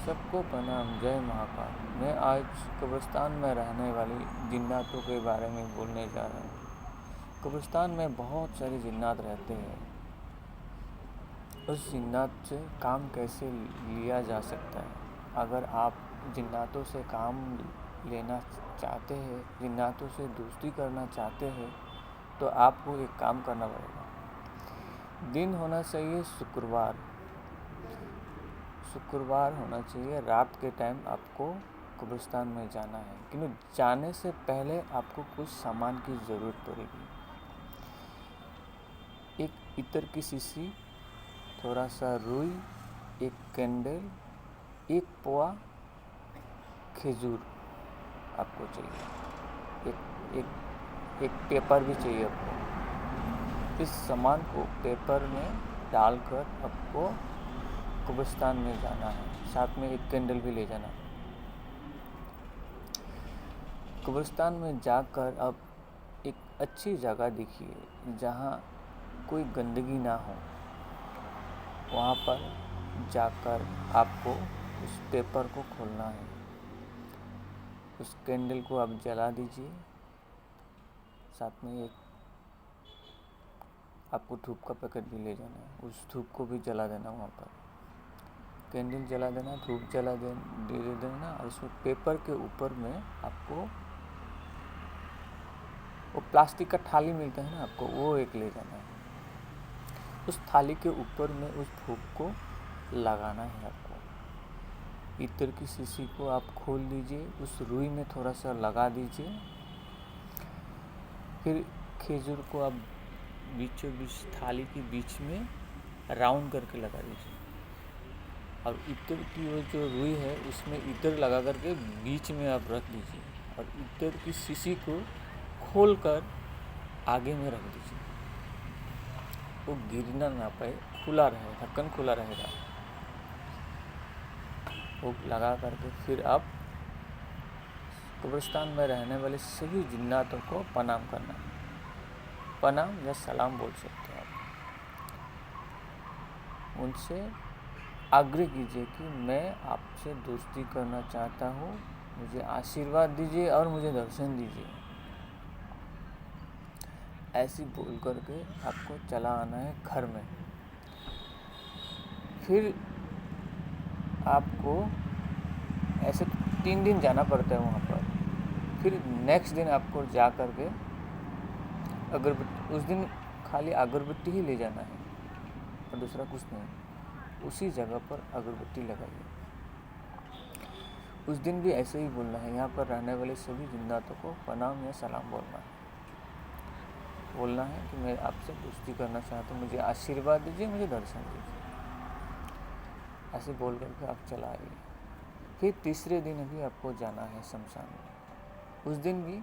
सबको प्रणाम। जय महाकाल। मैं आज कब्रिस्तान में रहने वाली जिन्नातों के बारे में बोलने जा रहा हूँ। कब्रिस्तान में बहुत सारे जिन्नात रहते हैं। उस जिन्नात से काम कैसे लिया जा सकता है? अगर आप जिन्नातों से काम लेना चाहते हैं, जिन्नातों से दोस्ती करना चाहते हैं, तो आपको एक काम करना पड़ेगा। दिन होना चाहिए शुक्रवार होना चाहिए। रात के टाइम आपको कब्रिस्तान में जाना है, किंतु जाने से पहले आपको कुछ सामान की ज़रूरत पड़ेगी। एक इत्र की शीशी, थोड़ा सा रुई, एक कैंडल, एक पोआ खजूर आपको चाहिए। एक पेपर भी चाहिए आपको। इस सामान को पेपर में डालकर आपको कब्रिस्तान में जाना है। साथ में एक कैंडल भी ले जाना। कब्रिस्तान में जाकर अब एक अच्छी जगह देखिए जहाँ कोई गंदगी ना हो। वहाँ पर जाकर आपको उस पेपर को खोलना है। उस कैंडल को आप जला दीजिए। साथ में एक आपको धूप का पैकेट भी ले जाना है। उस धूप को भी जला देना। वहाँ पर कैंडल जला देना, धूप जला दे देना। और उसमें पेपर के ऊपर में आपको वो प्लास्टिक का थाली मिलता है ना, आपको वो एक ले जाना है। उस थाली के ऊपर में उस धूप को लगाना है आपको। इत्र की शीशी को आप खोल दीजिए, उस रुई में थोड़ा सा लगा दीजिए। फिर खजूर को आप बीचों बीच थाली के बीच में राउंड करके लगा दीजिए। और इत्र की वो जो रुई है उसमें इत्र लगा करके बीच में आप रख दीजिए। और इत्र की शीशी को खोलकर आगे में रख दीजिए। वो गिरना ना पाए, खुला रहे, ढक्कन खुला रहेगा। वो लगा करके फिर आप कब्रिस्तान में रहने वाले सभी जिन्नातों को प्रणाम करना है। प्रणाम या सलाम बोल सकते हैं आप। उनसे आग्रह कीजिए कि मैं आपसे दोस्ती करना चाहता हूँ, मुझे आशीर्वाद दीजिए और मुझे दर्शन दीजिए। ऐसी बोल करके आपको चला आना है घर में। फिर आपको ऐसे 3 दिन जाना पड़ता है वहाँ पर। फिर नेक्स्ट दिन आपको जा करके अगरबत्ती, उस दिन खाली अगरबत्ती ही ले जाना है और दूसरा कुछ नहीं। उसी जगह पर अगरबत्ती लगाइए। उस दिन भी ऐसे ही बोलना है। यहाँ पर रहने वाले सभी जिन्नातों को प्रणाम या सलाम बोलना है कि मैं आपसे दोस्ती करना चाहता हूँ, मुझे आशीर्वाद दीजिए, मुझे दर्शन दीजिए। ऐसे बोल करके आप चला आइए। फिर तीसरे दिन भी आपको जाना है शमशान में। उस दिन भी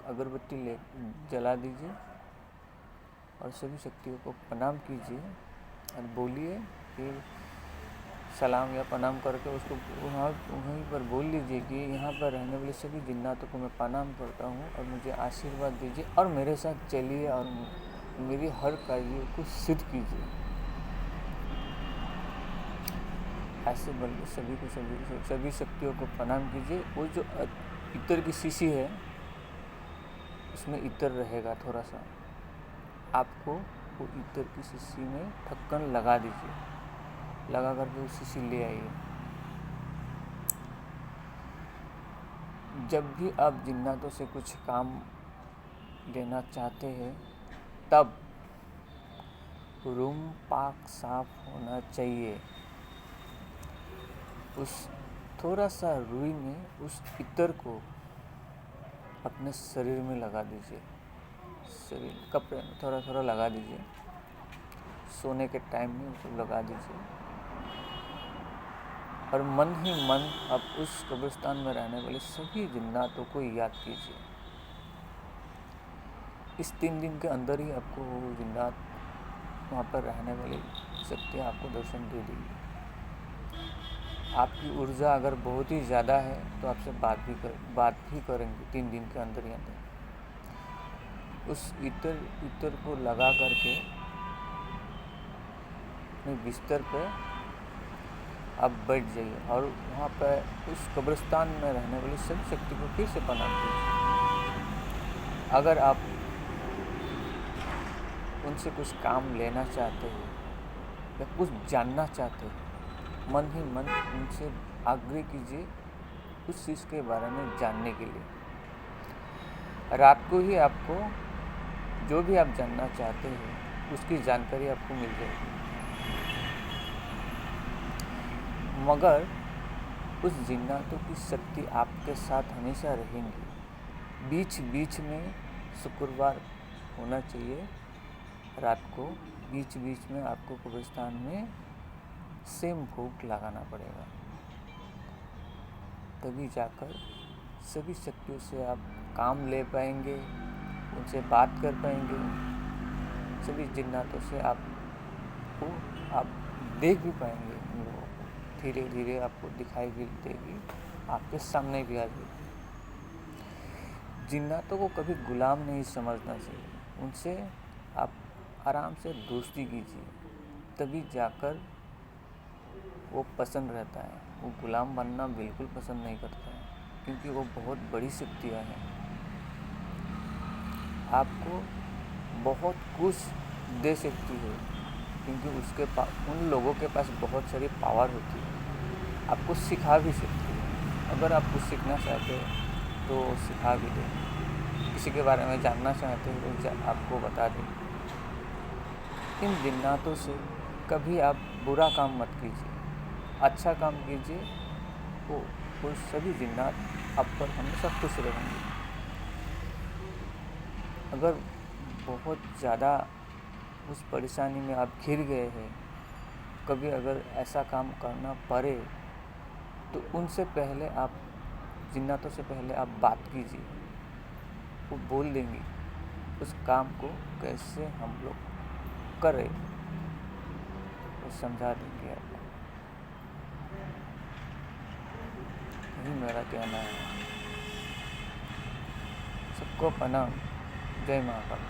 अगरबत्ती जला दीजिए और सभी शक्तियों को प्रणाम कीजिए और बोलिए। फिर सलाम या प्रणाम करके उसको वहीं पर बोल लीजिए कि यहाँ पर रहने वाले सभी जिन्नातों को मैं प्रणाम करता हूँ और मुझे आशीर्वाद दीजिए और मेरे साथ चलिए और मेरी हर कार्य को सिद्ध कीजिए। ऐसे बोल के सभी शक्तियों को प्रणाम कीजिए। वो जो इत्र की शीशी है उसमें इत्र रहेगा थोड़ा सा, आपको वो इत्र की शीशी में ढक्कन लगा दीजिए। लगा करके वो शीशी ले आइए। जब भी आप जिन्नातों से कुछ काम लेना चाहते हैं तब रूम पाक साफ होना चाहिए। उस थोड़ा सा रुई में उस इत्र को अपने शरीर में लगा दीजिए। शरीर कपड़े में थोड़ा थोड़ा लगा दीजिए। सोने के टाइम में उसको लगा दीजिए और मन ही मन आप उस कब्रिस्तान में रहने वाले सभी जिन्नातों को याद कीजिए। इस 3 दिन के अंदर ही आपको वो जिन्नात, वहाँ पर रहने वाली शक्तियाँ आपको दर्शन दे देगी। आपकी ऊर्जा अगर बहुत ही ज़्यादा है तो आपसे बात भी करेंगे 3 दिन के अंदर ही अंदर। उस इत्र को लगा करके अपने बिस्तर पे आप बैठ जाइए और वहाँ पर उस कब्रिस्तान में रहने वाली सभी शक्ति को फिर से प्रणाम कीजिए। अगर आप उनसे कुछ काम लेना चाहते हो या कुछ जानना चाहते हो, मन ही मन उनसे आग्रह कीजिए उस चीज़ के बारे में जानने के लिए। रात को ही आपको जो भी आप जानना चाहते हो उसकी जानकारी आपको मिल जाएगी। मगर उस जिन्नातों की शक्ति आपके साथ हमेशा रहेंगी। बीच बीच में शुक्रवार होना चाहिए, रात को बीच बीच में आपको कब्रिस्तान में सेम भोग लगाना पड़ेगा, तभी जाकर सभी शक्तियों से आप काम ले पाएंगे, उनसे बात कर पाएंगे। सभी जिन्नातों से आप देख भी पाएंगे उन लोगों को, धीरे धीरे आपको दिखाई भी देगी, आपके सामने भी आ जाएगी। जिन्नातों को कभी गुलाम नहीं समझना चाहिए, उनसे आप आराम से दोस्ती कीजिए, तभी जाकर वो पसंद रहता है। वो गुलाम बनना बिल्कुल पसंद नहीं करता है, क्योंकि वो बहुत बड़ी शक्तियाँ हैं। आपको बहुत कुछ दे सकती है, क्योंकि उसके पास उन लोगों के पास बहुत सारी पावर होती है। आपको सिखा भी सकती है, अगर आप कुछ सीखना चाहते हो तो सिखा भी दे, किसी के बारे में जानना चाहते हो तो आपको बता दें। इन जिन्नातों से कभी आप बुरा काम मत कीजिए, अच्छा काम कीजिए, वो सभी जिन्नात आप पर हमेशा खुश रहेंगे। अगर बहुत ज़्यादा उस परेशानी में आप घिर गए हैं, कभी अगर ऐसा काम करना पड़े तो उनसे पहले आप जिन्नातों से पहले आप बात कीजिए, वो बोल देंगी उस काम को कैसे हम लोग करें, वो समझा देंगे आपको। यही मेरा कहना है। सबको प्रणाम। जय महाकाल।